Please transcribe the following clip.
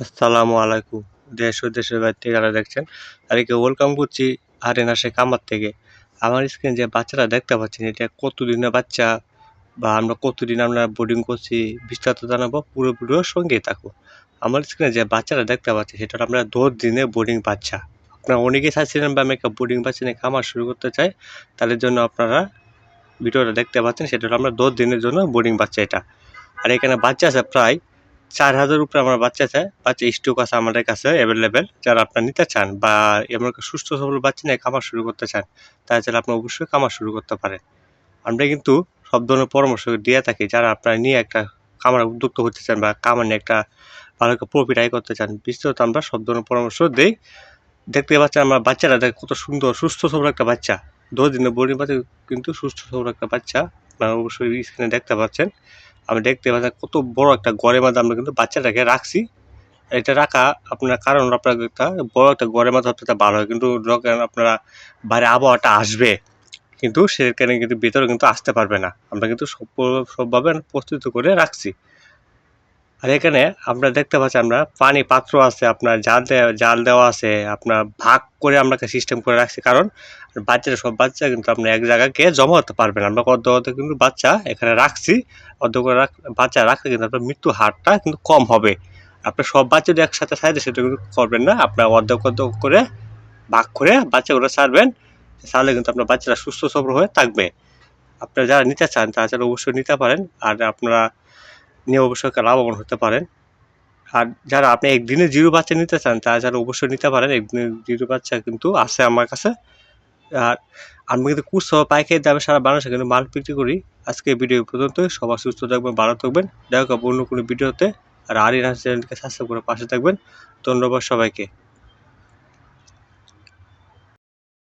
আসসালামু আলাইকুম। দেশ ও দেশের বাইরে থেকে যারা দেখছেন তাদেরকে ওয়েলকাম করছি হারেন হাসে কামার থেকে। আমার স্ক্রিনে যে বাচ্চারা দেখতে পাচ্ছেন এটা কতদিনের বাচ্চা বা আমরা কতদিন আমরা বোর্ডিং করছি বিস্তারিত জানাবো, পুরো ভিডিওর সঙ্গেই থাকুন। আমার স্ক্রিনে যে বাচ্চারা দেখতে পাচ্ছি সেটা আমরা 10 দিনের বোর্ডিং বাচ্চা। আপনারা অনেকেই চাইছিলেন বা আমি একটা বোর্ডিং বাচ্চা নিয়ে খামার শুরু করতে চাই, তাদের জন্য আপনারা ভিডিওটা দেখতে পাচ্ছেন। সেটা হলো আমরা 10 দিনের জন্য বোর্ডিং বাচ্চা এটা। আর এখানে বাচ্চা আছে প্রায় 4000 উপরে আমার বাচ্চা আছে। বাচ্চা স্টক আছে আমাদের কাছে এভেলেবেল। যারা আপনারা নিতে চান বা এমন একটা সুস্থ সবল বাচ্চা নিয়ে খামার শুরু করতে চান, তাহলে চাইলে আপনি অবশ্যই খামার শুরু করতে পারেন। আমরা কিন্তু সব ধরনের পরামর্শ দিয়ে থাকি। যারা আপনারা নিয়ে একটা খামার উদ্যোক্তা হতে চান বা খামার নিয়ে একটা ভালো একটা প্রফিট আয় করতে চান, বিস্তারিত আমরা সব ধরনের পরামর্শ দেই। দেখতে পাচ্ছেন আমার বাচ্চারা দেখ কত সুন্দর সুস্থ সবল একটা বাচ্চা। 10 দিনের বোর্ডিং বাচ্চা কিন্তু সুস্থ সবল একটা বাচ্চা। আপনারা অবশ্যই স্ক্রিনে দেখতে পাচ্ছেন। আমি দেখতে পাচ্ছেন কত বড় একটা ঘরের মধ্যে আমরা কিন্তু বাচ্চাটাকে রাখছি। এটা রাখা আপনার কারণ আপনার একটা বড় একটা ঘরের মধ্যে সবচেয়ে ভালো হয়। কিন্তু যখন আপনারা বাইরে আবহাওয়াটা আসবে কিন্তু সেখানে কিন্তু ভেতরে কিন্তু আসতে পারবে না। আমরা কিন্তু সবভাবে প্রস্তুত করে রাখছি। আর এখানে আপনারা দেখতে পাচ্ছেন আমরা পানি পাত্র আছে, আপনার জাল দেওয়া আছে, আপনার ভাগ করে আমরা একটা সিস্টেম করে রাখছি। কারণ সব বাচ্চা কিন্তু আপনার এক জায়গায় গিয়ে জমা হতে পারবে না। আমরা অর্ধেক কিন্তু বাচ্চা এখানে রাখছি। অর্ধেক বাচ্চা রাখলে কিন্তু আপনার মৃত্যুর হারটা কিন্তু কম হবে। আপনার সব বাচ্চা যদি একসাথে ছাড়তে সেটা কিন্তু করবেন না। আপনার অর্ধেক করে ভাগ করে বাচ্চাগুলো ছাড়বেন। ছাড়লে কিন্তু আপনার বাচ্চারা সুস্থ সবল হয়ে থাকবে। আপনারা যারা নিতে চান তারা অবশ্যই নিতে পারেন। আর আপনারা নিয়ে অবশ্যই লাভবান হতে পারেন। আর যারা আপনি একদিনে জিরো বাচ্চা নিতে চান তারা অবশ্যই নিতে পারেন। একদিনের জিরো বাচ্চা কিন্তু আছে আমার কাছে। আর আমি কিন্তু খুচরা পাইকারি দামে সারা বাংলাদেশে কিন্তু মাল বিক্রি করি। আজকে ভিডিও পর্যন্তই। সবাই সুস্থ থাকবেন, ভালো থাকবেন। দেখা হবে অন্য কোনো ভিডিওতে। আর আরিয়ান চ্যানেলকে সাবস্ক্রাইব করে পাশে থাকবেন। ধন্যবাদ সবাইকে।